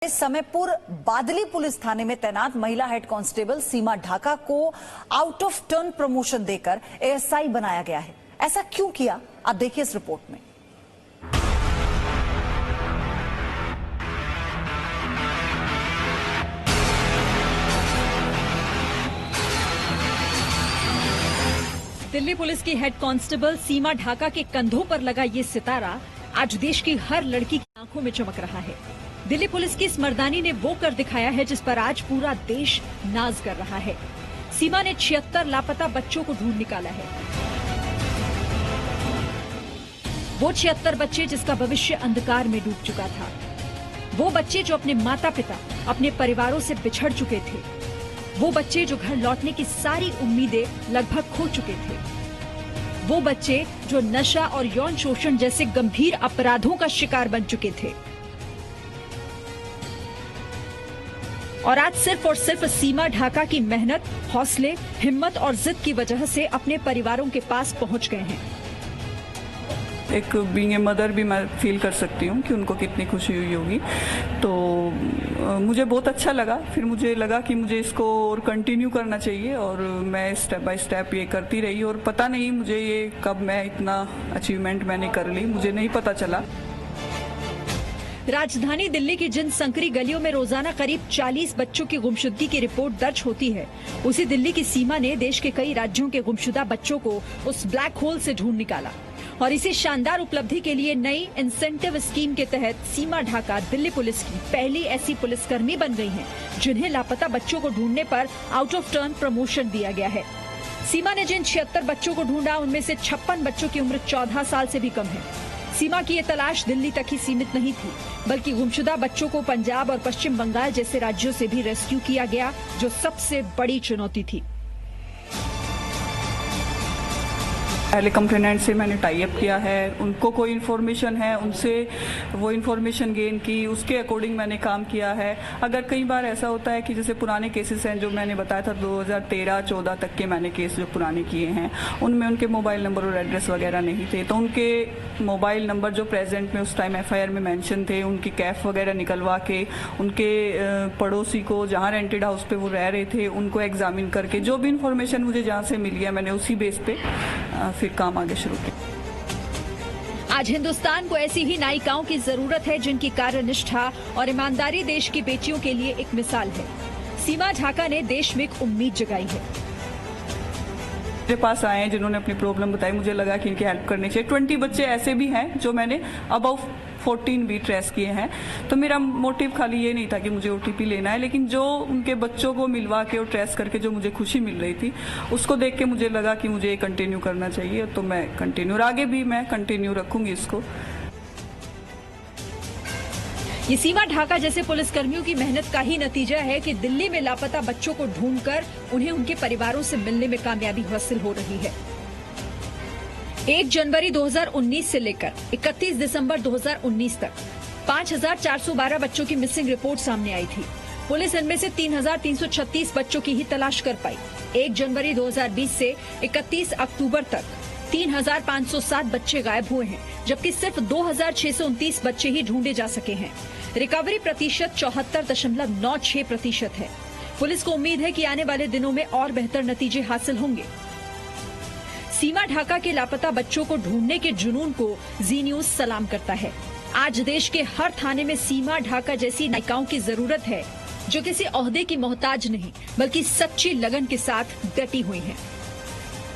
इस समयपुर बादली पुलिस थाने में तैनात महिला हेड कांस्टेबल सीमा ढाका को आउट ऑफ टर्न प्रमोशन देकर एएसआई बनाया गया है। ऐसा क्यों किया, आप देखिए इस रिपोर्ट में। दिल्ली पुलिस की हेड कांस्टेबल सीमा ढाका के कंधों पर लगा ये सितारा आज देश की हर लड़की की आंखों में चमक रहा है। दिल्ली पुलिस की इस मर्दानी ने वो कर दिखाया है जिस पर आज पूरा देश नाज कर रहा है। सीमा ने 76 लापता बच्चों को ढूंढ निकाला है। वो 76 बच्चे जिसका भविष्य अंधकार में डूब चुका था। वो बच्चे जो अपने माता पिता, अपने परिवारों से बिछड़ चुके थे। वो बच्चे जो घर लौटने की सारी उम्मीदें लगभग खो चुके थे। वो बच्चे जो नशा और यौन शोषण जैसे गंभीर अपराधों का शिकार बन चुके थे। और आज सिर्फ और सिर्फ सीमा ढाका की मेहनत, हौसले, हिम्मत और जिद की वजह से अपने परिवारों के पास पहुंच गए हैं। एक बीइंग ए मदर भी मैं फील कर सकती हूँ कि उनको कितनी खुशी हुई होगी। तो मुझे बहुत अच्छा लगा। फिर मुझे लगा कि मुझे इसको और कंटिन्यू करना चाहिए और मैं स्टेप बाय स्टेप ये करती रही और पता नहीं मुझे ये कब मैं इतना अचीवमेंट मैंने कर ली, मुझे नहीं पता चला। राजधानी दिल्ली की जिन संकरी गलियों में रोजाना करीब 40 बच्चों की गुमशुदगी की रिपोर्ट दर्ज होती है, उसी दिल्ली की सीमा ने देश के कई राज्यों के गुमशुदा बच्चों को उस ब्लैक होल से ढूंढ निकाला। और इसी शानदार उपलब्धि के लिए नई इंसेंटिव स्कीम के तहत सीमा ढाका दिल्ली पुलिस की पहली ऐसी पुलिसकर्मी बन गई हैं, जिन्हें लापता बच्चों को ढूंढने पर आउट ऑफ टर्न प्रमोशन दिया गया है। सीमा ने जिन 76 बच्चों को ढूंढा, उनमें से 56 बच्चों की उम्र 14 साल से भी कम है। सीमा की ये तलाश दिल्ली तक ही सीमित नहीं थी, बल्कि गुमशुदा बच्चों को पंजाब और पश्चिम बंगाल जैसे राज्यों से भी रेस्क्यू किया गया, जो सबसे बड़ी चुनौती थी। पहले कंप्लेनेंट से मैंने टाई अप किया है, उनको कोई इन्फॉर्मेशन है उनसे वो इन्फॉर्मेशन गेन की, उसके अकॉर्डिंग मैंने काम किया है। अगर कई बार ऐसा होता है कि जैसे पुराने केसेस हैं जो मैंने बताया था 2013-14 तक के मैंने केस जो पुराने किए हैं, उनमें उनके मोबाइल नंबर और एड्रेस वगैरह नहीं थे, तो उनके मोबाइल नंबर जो प्रेजेंट में उस टाइम एफआईआर में मेंशन थे, उनकी कैफ वगैरह निकलवा के उनके पड़ोसी को जहाँ रेंटेड हाउस पे वो रह रहे थे उनको एग्जामिन करके जो भी इन्फॉर्मेशन मुझे जहाँ से मिल गया, मैंने उसी बेस पे फिर काम आगे शुरू किया। आज हिंदुस्तान को ऐसी ही नायिकाओं की जरूरत है जिनकी कार्यनिष्ठा और ईमानदारी देश की बेटियों के लिए एक मिसाल है। सीमा ढाका ने देश में एक उम्मीद जगाई है। मेरे पास आए हैं जिन्होंने अपनी प्रॉब्लम बताई, मुझे लगा कि इनकी हेल्प करनी चाहिए। 20 बच्चे ऐसे भी हैं जो मैंने अबाउ 14 भी ट्रेस किए हैं। तो मेरा मोटिव खाली ये नहीं था कि मुझे ओटीपी लेना है, लेकिन जो उनके बच्चों को मिलवा के और ट्रेस करके जो मुझे खुशी मिल रही थी, उसको देख के मुझे लगा कि मुझे ये कंटिन्यू करना चाहिए। तो मैं कंटिन्यू और आगे भी मैं कंटिन्यू रखूंगी इसको। ये सीमा ढाका जैसे पुलिसकर्मियों की मेहनत का ही नतीजा है कि दिल्ली में लापता बच्चों को ढूंढकर उन्हें उनके परिवारों से मिलने में कामयाबी हासिल हो रही है। 1 जनवरी 2019 से लेकर 31 दिसंबर 2019 तक 5,412 बच्चों की मिसिंग रिपोर्ट सामने आई थी। पुलिस इनमें से 3,336 बच्चों की ही तलाश कर पाई। 1 जनवरी 2020 से 31 अक्टूबर तक 3,507 बच्चे गायब हुए हैं, जबकि सिर्फ 2,629 बच्चे ही ढूंढे जा सके हैं। रिकवरी प्रतिशत 74.96% है। पुलिस को उम्मीद है कि आने वाले दिनों में और बेहतर नतीजे हासिल होंगे। सीमा ढाका के लापता बच्चों को ढूंढने के जुनून को जी न्यूज सलाम करता है। आज देश के हर थाने में सीमा ढाका जैसी नायिकाओं की जरूरत है, जो किसी ओहदे की मोहताज नहीं, बल्कि सच्ची लगन के साथ डटी हुई हैं।